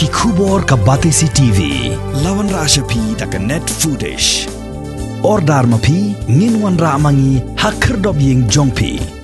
ki khubor ka batisi TV lawan ra ashapi tak net footage or dar mapi ngin wan ra mangi hakher dob ying jongpi